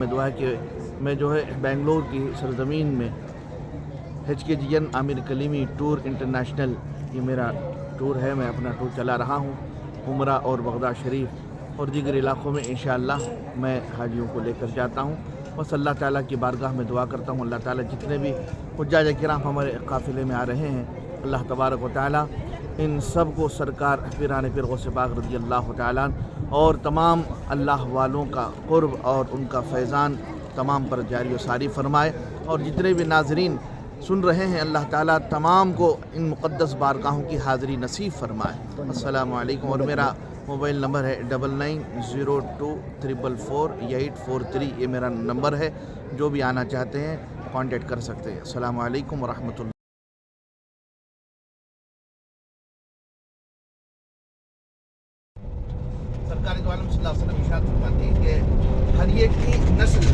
میں دعا ہے کہ میں جو ہے بنگلور کی سرزمین میں HKGN عامر کلیمی ٹور انٹرنیشنل یہ میرا ٹور ہے. میں اپنا ٹور چلا رہا ہوں عمرہ اور بغداد شریف اور دیگر علاقوں میں. انشاءاللہ میں حاجیوں کو لے کر جاتا ہوں. بس اللہ تعالیٰ کی بارگاہ میں دعا کرتا ہوں اللہ تعالیٰ جتنے بھی حجاج کرام ہمارے قافلے میں آ رہے ہیں اللہ تبارک و تعالیٰ ان سب کو سرکار پیران پیر غوث پاک رضی اللہ تعالیٰ اور تمام اللہ والوں کا قرب اور ان کا فیضان تمام پر جاری و ساری فرمائے. اور جتنے بھی ناظرین سن رہے ہیں اللہ تعالیٰ تمام کو ان مقدس بارگاہوں کی حاضری نصیب فرمائے. السلام علیکم. اور میرا موبائل نمبر ہے 9902444843. یہ میرا نمبر ہے. جو بھی آنا چاہتے ہیں کانٹیکٹ کر سکتے ہیں. السلام علیکم ورحمۃ اللہ. سرکار دو عالم صلی اللہ علیہ وسلم ارشاد فرماتے ہیں کہ ہر ایک کی نسل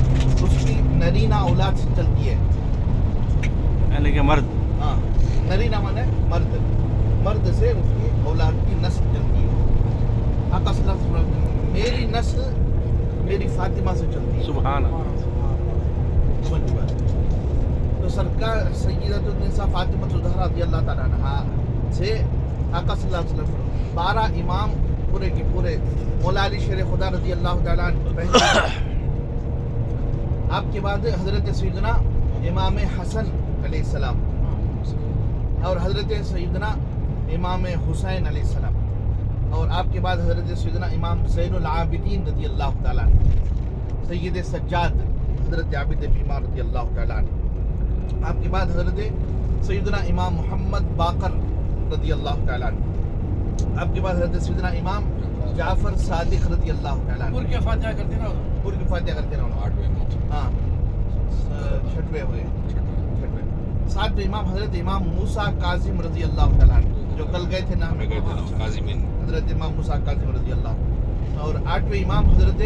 اس کی نرینہ اولاد سے چلتی ہے. یعنی کہ مرد. ہاں نرینہ مانے مرد سے اس کی اولاد کی نسل چلتی ہے. آقا صلی اللہ علیہ وسلم فرماتے ہیں میری نسل میری فاطمہ سے چلتی ہے. سبحان اللہ. تو سرکار سیدۃ النساء فاطمہ الزہرا رضی اللہ تعالیٰ عنہا سے آقا صلی اللہ علیہ وسلم 12 امام پورے کے پورے مولا علی شیر خدا رضی اللہ تعالیٰ عنہ پہلے. آپ کے بعد حضرت سیدنا امام حسن علیہ السلام اور حضرت سیدنا امام حسین علیہ السلام اور آپ کے بعد حضرت سیدنا امام زین العابدین رضی اللہ تعالیٰ عنہ سید سجاد حضرت عابد بیمار رضی اللہ تعالیٰ عنہ. آپ کے بعد حضرت سیدنا امام محمد باقر رضی اللہ تعالیٰ عنہ. آپ کے بعد حضرت سیدنا امام جعفر صادق رضی اللہ تعالیٰ عنہ. پور کی فاتحہ کرتے نا. پور کی فاتحہ کرتے رہو. 8ویں ہاں 6ویں ہوئے 7ویں امام حضرت امام موسیٰ کاظم رضی اللہ تعالیٰ عنہ جو کل گئے تھے نا ہمیں حضرت امام موسیٰ کاظم رضی اللہ. اور 8ویں امام حضرت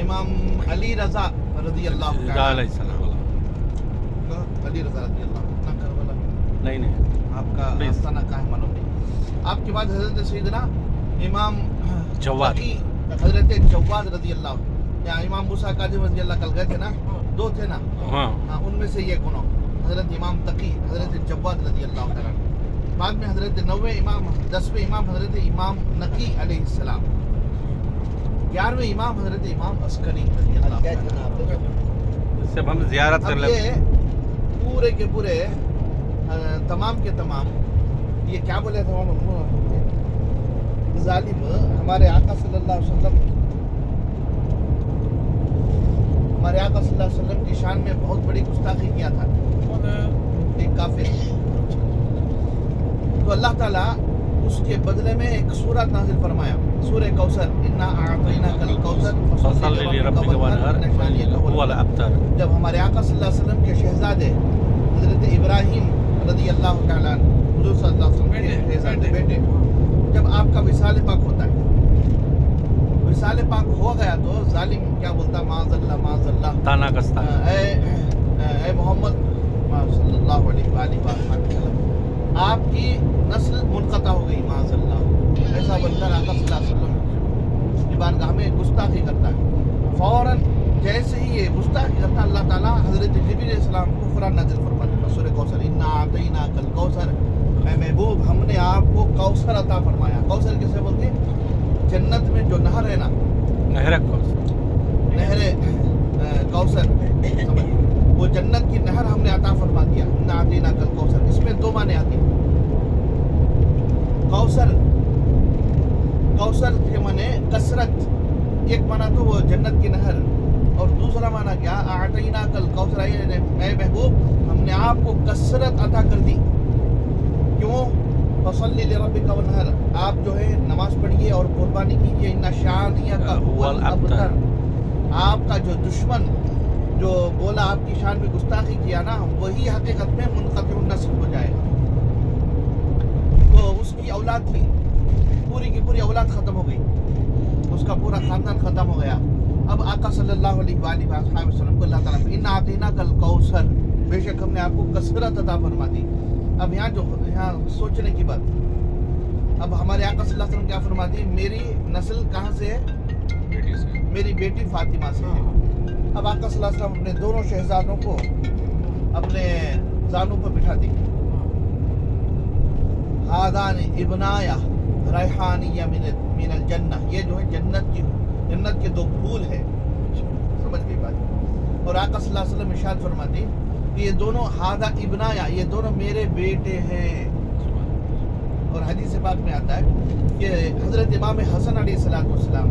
امام علی رضا رضی اللہ تعالیٰ علیہ السلام. علی رضا رضی اللہ عنہ. نہیں آپ کا آستانہ کہاں ہے معلوم نہیں. آپ کے بعد حضرت سیدنا امام جواد حضرت جواد رضی اللہ یا امام موسیٰ کاظم رضی اللہ کل گئے تھے نا 2 تھے نا. ہاں ان میں سے یہ کونوں حضرت امام تقی حضرت جواد رضی اللہ تعالیٰ. بعد میں حضرت 9ویں امام 10ویں امام حضرت امام نقی علیہ السلام. 11ویں امام حضرت امام عسکری رضی اللہ تعالیٰ. سب ہم زیارت کر لیں. پورے کے پورے تمام کے تمام یہ کیا بولے تھے ظالم ہمارے آقا صلی اللہ علیہ وسلم کی شان میں بہت بڑی گستاخی کیا تھا ایک کافر. تو اللہ تعالیٰ اس کے بدلے میں ایک سورت نازل فرمایا سورہ کوثر. انا اعطیناک الکوثر فصل لربک وانحر. جب ہمارے آقا صلی اللہ علیہ وسلم کے شہزادے حضرت ابراہیم رضی اللہ تعالیٰ عنہ حضور صلی اللہ علیہ وسلم کے شہزادے بیٹے جب آپ کا وصال پاک ہوتا ہے وصال پاک ہو گیا تو ظالم کیا بولتا معاذ اللہ تانا کستا اے محمد صلی اللہ علیہ وآلہ وسلم آپ کی نسل منقطع ہو گئی معاذ اللہ. ایسا بن کر آقا صلی اللہ علیہ وسلم کی بارگاہ میں گستاخی کرتا ہے. فوراً جیسے ہی یہ گستاخی کرتا اللہ تعالیٰ حضرت جبریل علیہ السلام کو قرآن نازل فرماتا ہے سورہ کوثر. انا اعطیناک الکوثر اے محبوب ہم نے آپ کو کوثر عطا فرمایا. کوثر کسے بولتے ہیں؟ جنت میں جو نہر ہے نا نہر کوثر وہ جنت کی نہر ہم نے عطا فرما دیا. انا اعطیناک الکوثر اس میں 2 معنی آتے ہیں. کوثر کے معنی کثرت. ایک معنی تو وہ جنت کی نہر اور دوسرا معنی کیا اعطیناک الکوثر اے محبوب ہم نے آپ کو کثرت عطا کر دی. کیوں؟ فصلی لربک وانحر. آپ جو ہے نماز پڑھیے اور قربانی کیجیے. ان شانئک هو الابتر. آپ کا جو دشمن جو بولا آپ کی شان میں گستاخی کیا نا وہی حقیقت میں منقطع النسل ہو جائے گا. تو اس کی اولاد تھی پوری کی پوری اولاد ختم ہو گئی. اس کا پورا خاندان ختم ہو گیا. اب آقا صلی اللہ علیہ وآلہ وسلم کو اللہ تعالیٰ نے انا اعطیناک الکوثر بے شک ہم نے آپ کو کثرت عطا فرما دی. اب یہاں سوچنے کی بات. اب ہمارے آقا صلی اللہ علیہ وسلم کیا فرماتی میری نسل کہاں سے ہے؟ میری بیٹی فاطمہ سے ہے. اب آقا صلی اللہ علیہ وسلم اپنے دونوں شہزادوں کو اپنے زانوں پر بٹھا دی. ہادان ابنایا ریحانیہ من الجنہ، یہ جو ہے جنت کے دو پھول ہیں. سمجھ گئی بات. اور آقا صلی اللہ علیہ وسلم ارشاد فرماتے کہ یہ دونوں ہادا ابنایا، یہ دونوں میرے بیٹے ہیں. اور حدیث پاک میں آتا ہے کہ حضرت امام حسن علیہ السلام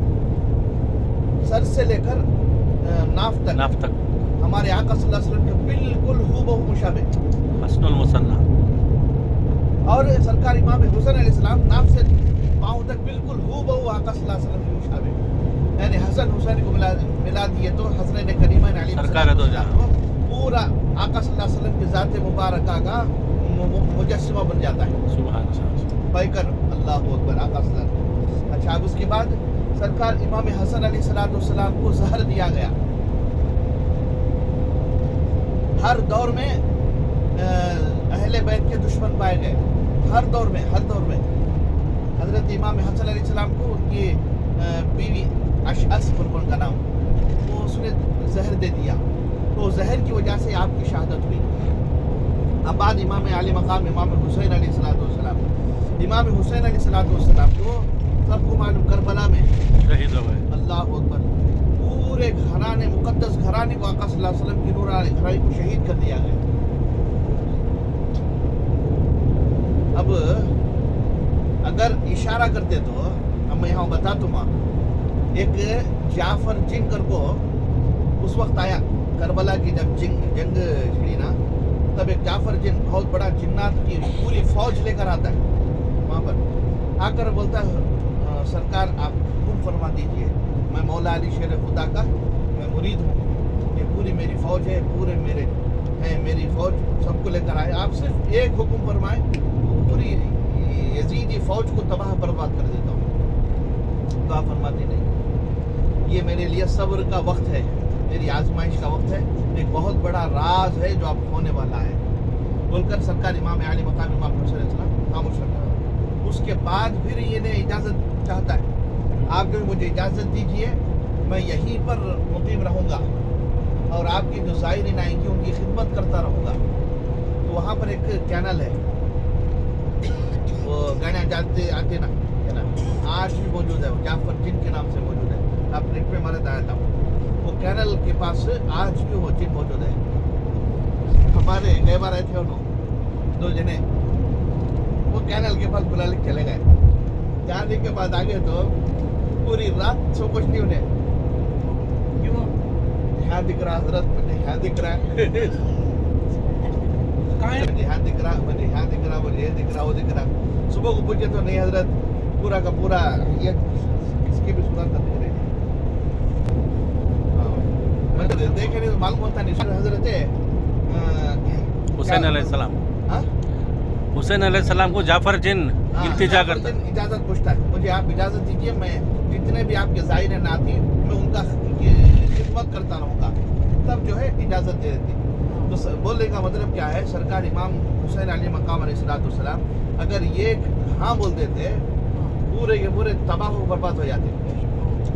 سر سے لے کر ناف تک ہمارے آقا صلی اللہ علیہ وسلم کے بالکل ہو بہو مشابہ، حسن المثنى. اور سرکار امام حسن علیہ السلام ناف سے پاؤں تک بالکل ہو بہو آقا صلی اللہ علیہ وسلم کے مشابہ. یعنی حسن حسین کو ملا دیے تو حسنین کریمین علیہ السلام کو پورا آقا صلی اللہ علیہ وسلم کی ذات مبارکہ کا مجسمہ بن جاتا ہے. سبحان اللہ. پیکر اللہ اکبر آقا صلی اللہ علیہ وسلم. اچھا، اب اس کے بعد سرکار امام حسن علیہ السلام کو زہر دیا گیا. ہر دور میں اہل بیت کے دشمن پائے گئے، ہر دور میں حضرت امام حسن علیہ السلام کو ان کی بیوی اشعث قربان کا نام، وہ اس نے زہر دے دیا، تو زہر کی وجہ سے آپ کی شہادت ہوئی. اب بعد امام علی مقام امام حسین علیہ السلام، امام حسین علیہ السلام کو سب کو معلوم کربلا میں شہید ہو گئے. اللہ اکبر، پورے گھرانے، مقدس گھرانے کو آقا صلی اللہ علیہ وسلم کی نورانی گھرانے کو شہید کر دیا گیا. اب اگر اشارہ کرتے تو اب میں یہاں بتا دوں، ایک جعفر جن کر کو اس وقت آیا کربلا کی جب جنگ چھڑی نا، تب ایک جعفر جن بہت بڑا جنات کی پوری فوج لے کر آتا ہے. وہاں پر آ کر بولتا ہے سرکار آپ حکم فرما دیجئے، میں مولا علی شیر خدا کا میں مرید ہوں، یہ پوری میری فوج ہے، پورے میرے ہیں میری فوج، سب کو لے کر آئے، آپ صرف ایک حکم فرمائیں، پوری یزیدی فوج کو تباہ برباد کر دیتا ہوں. تو آپ فرماتے نہیں، یہ میرے لیے صبر کا وقت ہے، میری آزمائش کا وقت ہے، ایک بہت بڑا راز ہے جو اب ہونے والا ہے، بول کر سرکار امام علی مقام امام حسین علیہ السلام خاموش رکھا. اس کے بعد پھر یہ اجازت چاہتا ہے، آپ جو مجھے اجازت دیجئے، میں یہیں پر مقیم رہوں گا اور آپ کی جو زائرین آئیں گی ان کی خدمت کرتا رہوں گا. تو وہاں پر ایک کینل ہے، وہ گانا جاتے آتے نا، آج بھی موجود ہے، وہ جعفر جن کے نام سے موجود ہے. آپ نیٹ پہ مارے آیا تھا، وہ کینل کے پاس آج بھی وہ جن موجود ہے. ہمارے گئے بار آئے تھے انہوں دو جنے، وہ کینل کے پاس بلا لے چلے گئے. جانے کے بعد آگے تو پوری رات سو کچھ نہیں انہیں. کیوں؟ یہاں دکھ رہا حضرت، مجھے یہاں دکھ رہا ہے، مجھے یہاں دکھ رہا، مجھے یہاں دکھ رہا، مجھے یہ دکھ رہا، وہ دکھ رہا. صبح کو پوچھے تو نہیں حضرت، پورا کا پورا یہ اس کی بھی صورت دکھ رہی ہے. دیکھے نہیں تو معلوم ہوتا نہیں. حضرت حسین علیہ السلام، حسین علیہ السلام کو جعفر جن التجا کرتا ہے، اجازت پوچھتا ہے، مجھے آپ اجازت دیجیے، میں جتنے بھی آپ کے زائرین آتی ہیں میں ان کی خدمت کرتا رہوں گا. تب جو ہے اجازت دے دیتی. تو بولنے کا مطلب کیا ہے، سرکار امام حسین علیہ مقام علیہ السلام اگر یہ ہاں بول دیتے پورے کے پورے تباہ و برباد ہو جاتے.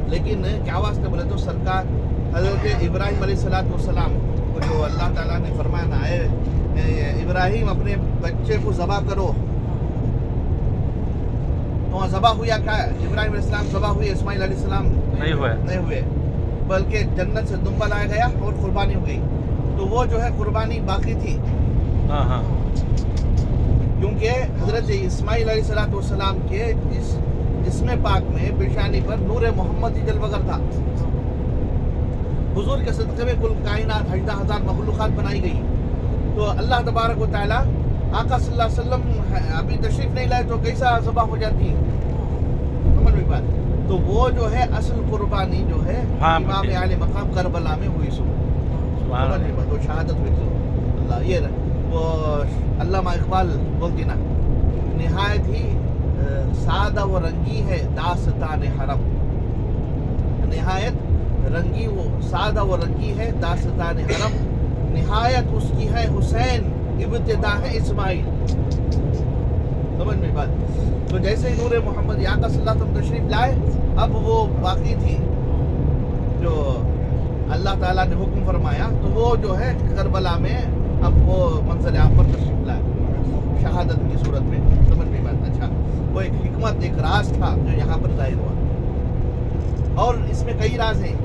لیکن کیا واسطے بولے تو سرکار حضرت ابراہیم علیہ السلام کو جو اللہ تعالیٰ نے فرمایا نا، ابراہیم اپنے بچے کو ذبح کرو، تو وہاں ذبح ہوا کیا؟ ابراہیم علیہ السلام ذبح ہوئے، اسماعیل علیہ السلام نہیں ہوئے، بلکہ جنت سے دمبا لایا گیا اور قربانی ہو گئی. تو وہ جو ہے قربانی باقی تھی، کیونکہ حضرت اسماعیل علیہ السلام کے جسم پاک میں پیشانی پر نور محمد جلوگر تھا. حضور کے صدقے میں کل کائنات 18,000 مخلوقات بنائی گئی. تو اللہ تبارک و تعالیٰ آقا صلی اللہ علیہ وسلم ابھی تشریف نہیں لائے تو کیسا ذبح ہو جاتی ہے، سمجھ میں بات. تو وہ جو ہے اصل قربانی جو ہے امام علی مقام کربلا میں ہوئی، سمجھ میں بات، وہ شہادت ہوئی. اللہ یہ وہ علامہ اقبال بولتی نا، نہایت ہی سادہ و رنگی ہے داستان حرم، نہایت رنگی وہ سادہ و رنگی ہے داستان حرم، نہایت اس کی ہے حسین، ابتدا ہے اسماعیل. سمجھ میں بات. تو جیسے ہی نور محمد آقا صلی اللہ علیہ وسلم تشریف لائے، اب وہ باقی تھی جو اللہ تعالیٰ نے حکم فرمایا تو وہ جو ہے کربلا میں اب وہ منظر عام پر تشریف لائے شہادت کی صورت میں. سمجھ میں بات. اچھا وہ ایک حکمت ایک راز تھا جو یہاں پر ظاہر ہوا اور اس میں کئی راز ہیں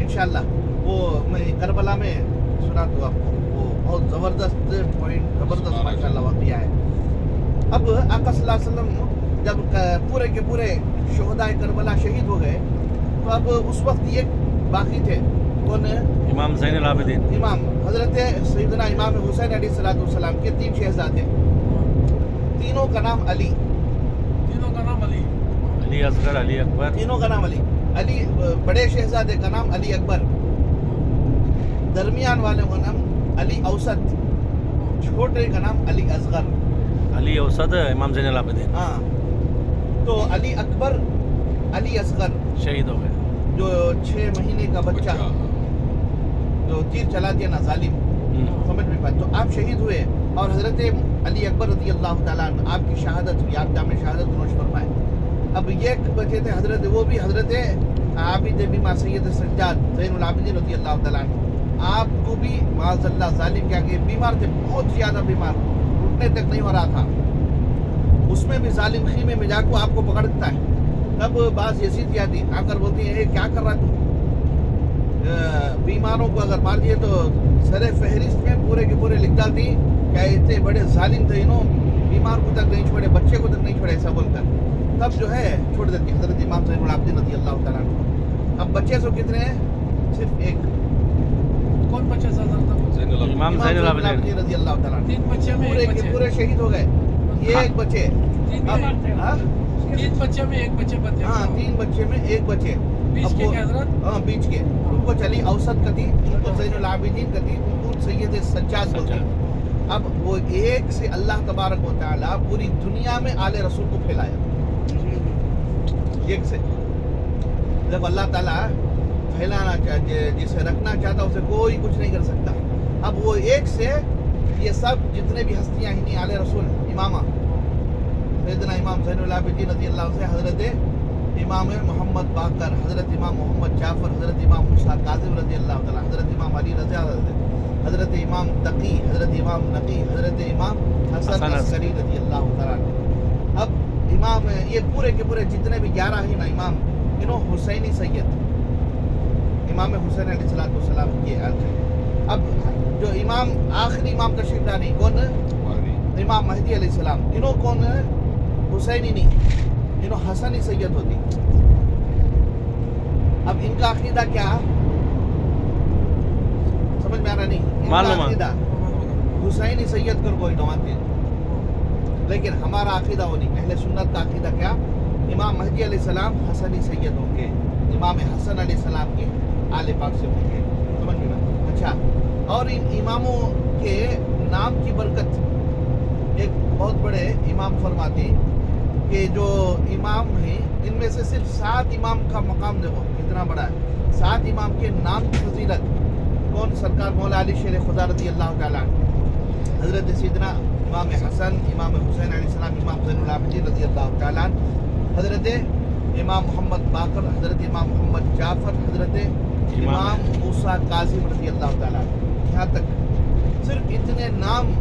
انشاءاللہ. وہ میں کربلا میں سنا تو آپ کو وہ بہت زبردست پوائنٹ زبردست ماشاءاللہ واقعہ ہے. اب آقا صلی اللہ علیہ وسلم جب پورے کے پورے شہدائے کربلا شہید ہو گئے تو اب اس وقت یہ باقی تھے کون امام زین العابدین امام حضرت سیدنا امام حسین علیہ السلام کے 3 شہزادے تینوں کا نام علی علی اصغر علی اکبر تینوں کا نام علی بڑے شہزادے کا نام علی اکبر درمیان والے کا نام علی اوسط چھوٹے کا نام علی اصغر. علی اوسط امام زین العابدین ہاں تو علی اکبر علی اصغر شہید ہو گئے. جو 6 مہینے کا بچہ جو تیر چلا دیا نا ظالم سمجھ میں پائے تو آپ شہید ہوئے اور حضرت علی اکبر رضی اللہ تعالیٰ عنہ آپ کی شہادت ہوئی آپ جامع شہادت نوش فرمائے. اب یہ بچے تھے حضرت وہ بھی حضرت عابد بیما سید سجاد زین العابدین رضی اللہ تعالیٰ عنہ. آپ کو بھی معاذ اللہ ظالم کیا کہ بیمار تھے بہت زیادہ بیمار اٹھنے تک نہیں ہو رہا تھا. اس میں بھی ظالم خیمے میں جا کو آپ کو پکڑتا ہے. تب بعض یزید یادی آ کر بولتی ہیں کیا کر رہا تو بیماروں کو اگر مار دیے تو سر فہرست میں پورے کے پورے لکھ ڈالتی کیا اتنے بڑے ظالم تھے انہوں بیمار کو تک نہیں چھوڑے بچے کو تک نہیں چھوڑے ایسا بول کر تب جو ہے چھوڑ دیتی حضرت امام زین العابدین رضی اللہ تعالیٰ عنہ. اب بچے سو کتنے ہیں صرف ایک کون بچہ زیادہ تھا امام زین العابدین رضی اللہ تعالیٰ عنہ 3 بچے میں پورے ایک کے بچے پورے شہید ہو گئے. یہ ایک بچے ہاں 3 بچے میں ایک بچے بتے ہاں 3 بچے میں ایک بچے بیچ کے کیا حضرت ہاں بیچ کے ان کو چلی اوسط کتی ان کو زین العابدین کتی ان کو سید سجاد بولتے ہیں. اب وہ ایک سے اللہ تبارک و تعالیٰ پوری دنیا میں آل رسول کو پھیلایا ایک سے. جب اللہ تعالیٰ پھیلانا چاہتے جسے رکھنا چاہتا اسے کوئی کچھ نہیں کر سکتا. اب وہ ایک سے یہ سب جتنے بھی ہستیاں ہیں آل رسول امامہ سیدنا امام زین العابدین رضی اللہ عنہ سے حضرت امام محمد باقر حضرت امام محمد جعفر حضرت امام موسیٰ کاظم رضی اللہ تعالیٰ حضرت امام علی رضی اللہ حضرت امام تقی حضرت امام نقی حضرت امام حسن عسکری رضی اللہ تعالیٰ. اب امام یہ پورے کے پورے جتنے بھی 11 ہیں نا امام انہوں حسینی سید امام حسین علیہ السلام کے آتے. اب جو امام آخری امام تشریف لانے کون امام مہدی علیہ السلام انہوں کون حسینی نہیں انہوں حسنی سید ہوتی. اب ان کا عقیدہ کیا سمجھ میں آ رہا نہیں ان کا عقیدہ حسینی سید کر کوئی نماتے ہیں لیکن ہمارا عقیدہ وہ نہیں. اہل سنت کا عقیدہ کیا امام مہدی علیہ السلام حسنی سید ہوں گے امام حسن علیہ السلام کے آل پاک سے ہوں گے. سمجھ میں بات. اچھا اور ان اماموں کے نام کی برکت ایک بہت بڑے امام فرماتے کہ جو امام ہیں ان میں سے صرف 7 امام کا مقام دیکھو کتنا بڑا ہے. 7 امام کے نام کی فضیلت کون سرکار مولا علی شیر خدا رضی اللہ تعالیٰ عنہ حضرت سیدنا امام حسن امام حسین علیہ السلام امام زین العابدین رضی اللہ تعالیٰ عنہ حضرت امام محمد باقر حضرت امام محمد جعفر حضرت امام موسیٰ کاظم رضی اللہ تعالیٰ عنہ. یہاں تک صرف اتنے نام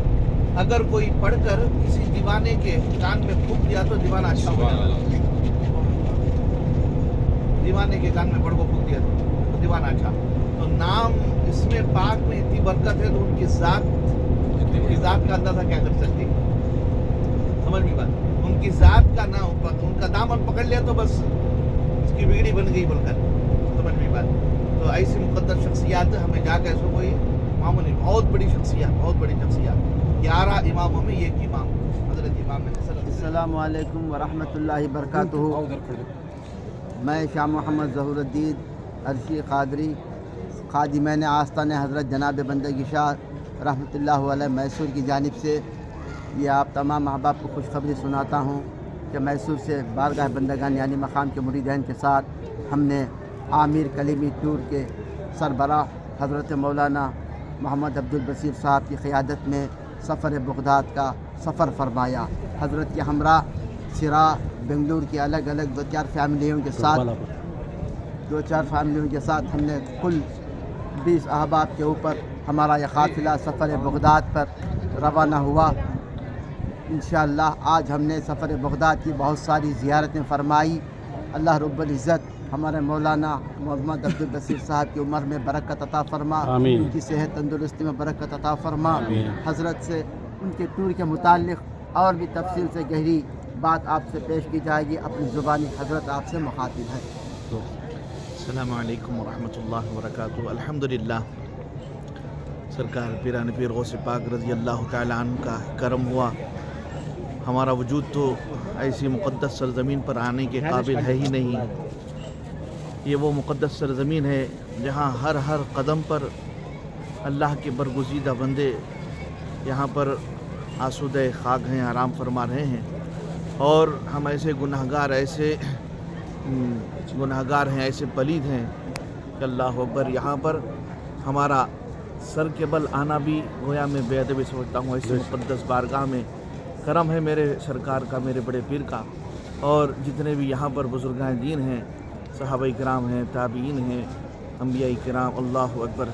اگر کوئی پڑھ کر کسی دیوانے کے کان میں پھونک دیا تو دیوانہ اچھا ہو جاتا ہے. دیوانے کے کان میں پڑھ کو پھونک دیا تو دیوانہ اچھا. تو نام اس میں پاک میں اتنی برکت ہے تو ان کی ذات کا اندازہ کیا کر سکتی. سمجھ میں بات. ان کی ذات کا نام ان کا دامن پکڑ لیا تو بس اس کی بگڑی بن گئی بول کر. سمجھ میں بات. تو ایسی مقدس شخصیات ہمیں جا کے ایسو کوئی معمولی بہت بڑی شخصیات 11 اماموں میں ایک امام حضرت امام حسن. السلام علیکم ورحمۃ اللہ وبرکاتہ. میں شاہ محمد ظہور الدین عرشی قادری خادمین آستان حضرت جناب بندگی شاہ رحمۃ اللہ علیہ میسور کی جانب سے یہ آپ تمام احباب کو خوشخبری سناتا ہوں کہ میسور سے بارگاہ بندگان یعنی مقام کے مریدین کے ساتھ ہم نے عامر کلیمی ٹور کے سربراہ حضرت مولانا محمد عبدالبصیر صاحب کی قیادت میں سفر بغداد کا سفر فرمایا. حضرت کے ہمراہ سرا بنگلور کی الگ الگ 2-4 فیملیوں کے ساتھ 2-4 فیملیوں کے ساتھ ہم نے کل 20 احباب کے اوپر ہمارا یہ قافلہ سفر بغداد پر روانہ ہوا۔ انشاءاللہ آج ہم نے سفر بغداد کی بہت ساری زیارتیں فرمائی۔ اللہ رب العزت ہمارے مولانا محمد عبدالبصیر صاحب کی عمر میں برکت عطا فرما، آمین۔ ان کی صحت تندرستی میں برکت عطا فرما۔ آمین۔ حضرت سے ان کے ٹور کے متعلق اور بھی تفصیل سے گہری بات آپ سے پیش کی جائے گی، اپنی زبانی حضرت آپ سے مخاطب ہے۔ السلام علیکم ورحمۃ اللہ وبرکاتہ۔ الحمدللہ سرکار پیران پیر غوث پاک رضی اللہ تعالیٰ عنہ کا کرم ہوا، ہمارا وجود تو ایسی مقدس سرزمین پر آنے کے قابل ہے ہی نہیں۔ یہ وہ مقدس سرزمین ہے جہاں ہر قدم پر اللہ کے برگزیدہ بندے یہاں پر آسودہ خاک ہیں، آرام فرما رہے ہیں، اور ہم ایسے گناہگار ہیں، ایسے پلید ہیں کہ اللہ اکبر، یہاں پر ہمارا سر کے بل آنا بھی گویا میں بے ادبی سمجھتا ہوں۔ ایسے مقدس بارگاہ میں کرم ہے میرے سرکار کا، میرے بڑے پیر کا، اور جتنے بھی یہاں پر بزرگان دین ہیں، صحابہ کرام ہیں، تابعین ہیں، انبیاء کرام، اللہ اکبر،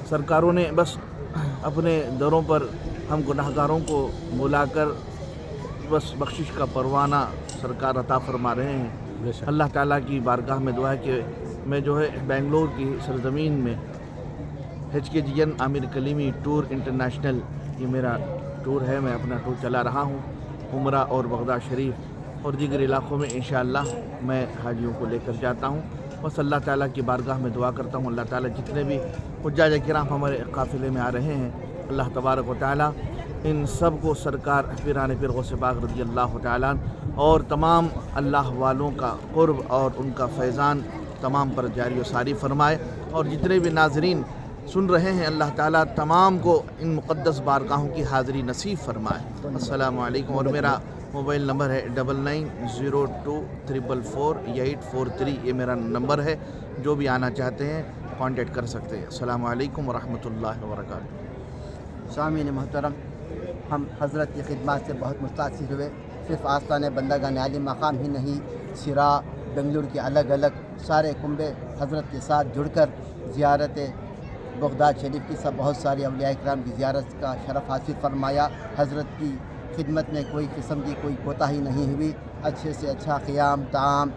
سرکاروں نے بس اپنے دروں پر ہم گناہگاروں کو بلا کر بس بخشش کا پروانہ سرکار عطا فرما رہے ہیں۔ اللہ تعالیٰ کی بارگاہ میں دعا ہے کہ میں جو ہے بنگلور کی سرزمین میں HKGN عامر کلیمی ٹور انٹرنیشنل، یہ میرا ٹور ہے، میں اپنا ٹور چلا رہا ہوں، عمرہ اور بغداد شریف اور دیگر علاقوں میں انشاءاللہ میں حاجیوں کو لے کر جاتا ہوں۔ بس اللہ تعالیٰ کی بارگاہ میں دعا کرتا ہوں، اللہ تعالیٰ جتنے بھی حجاج کرام ہمارے قافلے میں آ رہے ہیں، اللہ تبارک و تعالیٰ ان سب کو سرکار پیران پیر غوث پاک رضی اللہ تعالیٰ عنہ اور تمام اللہ والوں کا قرب اور ان کا فیضان تمام پر جاری و ساری فرمائے، اور جتنے بھی ناظرین سن رہے ہیں اللہ تعالیٰ تمام کو ان مقدس بارگاہوں کی حاضری نصیب فرمائے۔ السلام علیکم، اور میرا موبائل نمبر ہے 9902444843، یہ میرا نمبر ہے، جو بھی آنا چاہتے ہیں کانٹیکٹ کر سکتے ہیں۔ السلام علیکم ورحمۃ اللہ وبرکاتہ۔ سامعین محترم، ہم حضرت کی خدمات سے بہت متاثر ہوئے۔ صرف آستانِ بندگان عالی مقام ہی نہیں، سرا بنگلور کے الگ الگ سارے کنبے حضرت کے ساتھ جڑ کر زیارت بغداد شریف کی بہت ساری اولیاء کرام کی زیارت کا شرف حاصل فرمایا۔ حضرت کی خدمت میں کوئی قسم کی کوئی کوتاہی نہیں ہوئی، اچھے سے اچھا قیام تعام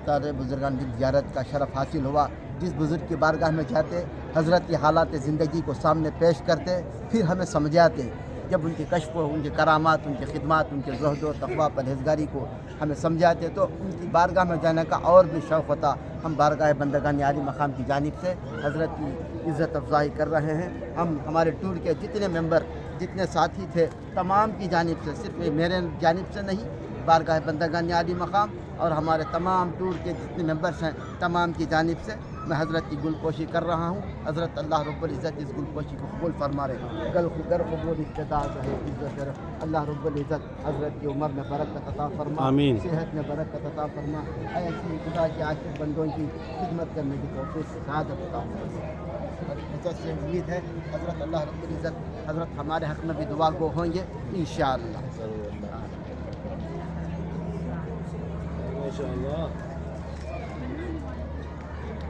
سارے بزرگان کی زیارت کا شرف حاصل ہوا۔ جس بزرگ کی بارگاہ میں جاتے، حضرت کی حالات زندگی کو سامنے پیش کرتے، پھر ہمیں سمجھاتے، جب ان کے کشف و ان کے کرامات، ان کی خدمات، ان کے زہد و تقویٰ پرہیزگاری کو ہمیں سمجھاتے تو ان کی بارگاہ میں جانے کا اور بھی شوق ہوتا۔ ہم بارگاہ بندگان عالی مقام کی جانب سے حضرت کی عزت افزائی کر رہے ہیں۔ ہم ہمارے ٹور کے جتنے ممبر، جتنے ساتھی تھے، تمام کی جانب سے، صرف میرے جانب سے نہیں، بارگاہ بندگان عالی مقام اور ہمارے تمام ٹور کے جتنے ممبرس ہیں تمام کی جانب سے میں حضرت کی گل پوشی کر رہا ہوں۔ حضرت اللہ رب العزت اس گل پوشی کو قبول فرما رہے ہیں۔ گر قبول استداع ہے عزت ہے، اللہ رب العزت حضرت کی عمر میں برکت عطا فرما، آمین، صحت میں برکت عطا فرما، ایسی خدا کے عاشق بندوں کی خدمت کرنے کی توفیق سعادت عطا فرما۔ حضرت سے امید ہے حضرت اللہ رب العزت حضرت ہمارے حق میں بھی دعا گو ہوں گے انشاءاللہ۔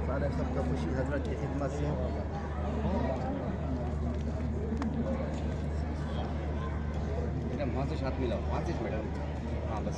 سارے سب کا خوشی حضرت کی خدمت سے۔ وہاں سے ساتھ ملا، وہاں سے میڈم، ہاں بس